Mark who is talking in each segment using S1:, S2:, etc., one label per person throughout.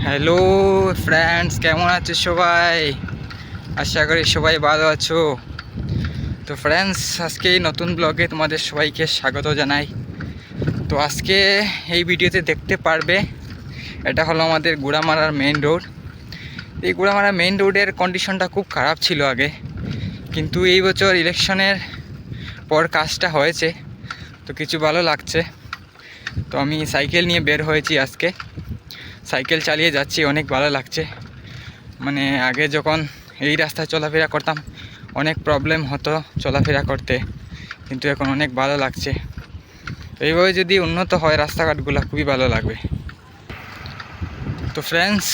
S1: Hello friends, কেমন আছো সবাই? আশা করি সবাই ভালো আছো। তো ফ্রেন্ডস, আজকে এই নতুন ব্লগে তোমাদের সবাইকে স্বাগত জানাই। তো আজকে এই ভিডিওতে দেখতে পারবে, এটা হলো আমাদের গুড়ামারার মেইন রোড। এই গুড়ামারা মেইন রোডের কন্ডিশনটা খুব খারাপ ছিল আগে, কিন্তু এই বছর ইলেকশনের পর কাজটা হয়েছে, তো কিছু ভালো লাগছে। তো আমি সাইকেল নিয়ে বের হয়েছি আজকে, সাইকেল চালিয়ে যাচ্ছি, অনেক ভালো লাগছে। মানে আগে যখন এই রাস্তায় চলাফেরা করতাম অনেক প্রবলেম হতো চলাফেরা করতে, কিন্তু এখন অনেক ভালো লাগছে। এইভাবে যদি উন্নত হয় রাস্তাঘাটগুলো, খুবই ভালো লাগবে। তো ফ্রেন্ডস,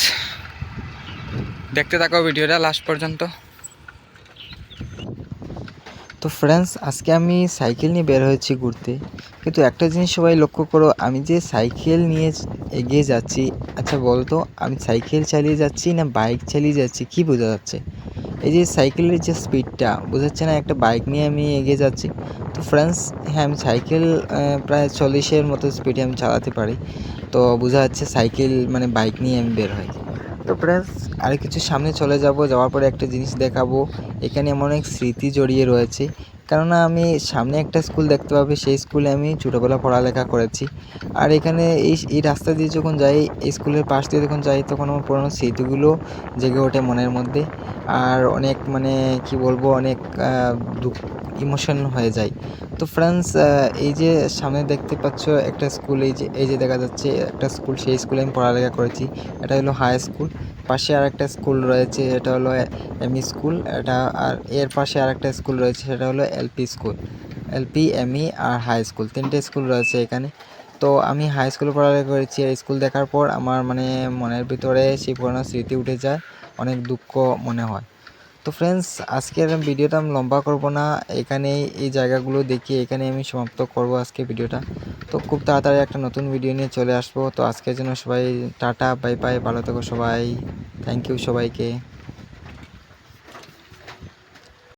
S1: দেখতে থাকো ভিডিওটা লাস্ট পর্যন্ত।
S2: তো ফ্রেন্ডস, আজকে আমি সাইকেল নিয়ে বের হয়েছি ঘুরতে, কিন্তু একটা জিনিস সবাই লক্ষ্য করো, আমি যে সাইকেল নিয়ে এগিয়ে যাচ্ছি, আচ্ছা বলতো আমি সাইকেল চালিয়ে যাচ্ছি না বাইক চালিয়ে যাচ্ছি, কি বোঝা যাচ্ছে? এই যে সাইকেলের যে স্পিডটা বোঝাচ্ছে না একটা বাইক নিয়ে আমি এগিয়ে যাচ্ছি। তো ফ্রেন্ডস, হ্যাঁ আমি সাইকেল প্রায় 40-এর মতো স্পিডে আমি চালাতে পারি, তো বোঝা যাচ্ছে সাইকেল মানে বাইক নিয়ে আমি বের হই। তো ফ্রেন্ডস, আর কিছু সামনে চলে যাওয়ার পরে একটা জিনিস দেখাবো, এখানে এমন অনেক স্মৃতি জড়িয়ে রয়েছে। কেননা আমি সামনে একটা স্কুল দেখতে পাবে, সেই স্কুলে আমি ছোটোবেলা পড়ালেখা করেছি। আর এখানে এই রাস্তা দিয়ে যখন যাই, এই স্কুলের পাশ দিয়ে যখন যাই, তখন আমার পুরোনো স্মৃতিগুলো জেগে ওঠে মনের মধ্যে। আর অনেক মানে কি বলবো, অনেক দুঃখ ইমোশন হয়ে যায়। তো ফ্রেন্ডস, এই যে সামনে দেখতে পাচ্ছ একটা স্কুল, এই যে দেখা যাচ্ছে একটা স্কুল, সেই স্কুলে আমি পড়ালেখা করেছি। এটা হলো হাই স্কুল। পাশে আরেকটা স্কুল রয়েছে, এটা হলো এমই স্কুল। এটা আর এর পাশে আরেকটা স্কুল রয়েছে, সেটা হলো এলপি স্কুল। এলপি, এমই আর হাই স্কুল, তিনটে স্কুল রয়েছে এখানে। তো আমি হাই স্কুলে পড়ালেখা করেছি। আর স্কুল দেখার পর আমার মানে মনের ভিতরে সেই পুরোনো স্মৃতি উঠে যায়, অনেক দুঃখ মনে হয়। তো ফ্রেন্ডস, আজকের ভিডিওটা আমি লম্বা করব না, এখানেই এই জায়গাগুলো দেখিয়ে এখানে আমি সমাপ্ত করব আজকে ভিডিওটা। তো খুব তাড়াতাড়ি একটা নতুন ভিডিও নিয়ে চলে আসবো। তো আজকের জন্য সবাই টাটা, বাই বাই, ভালো থেকো সবাই। থ্যাংক ইউ সবাইকে।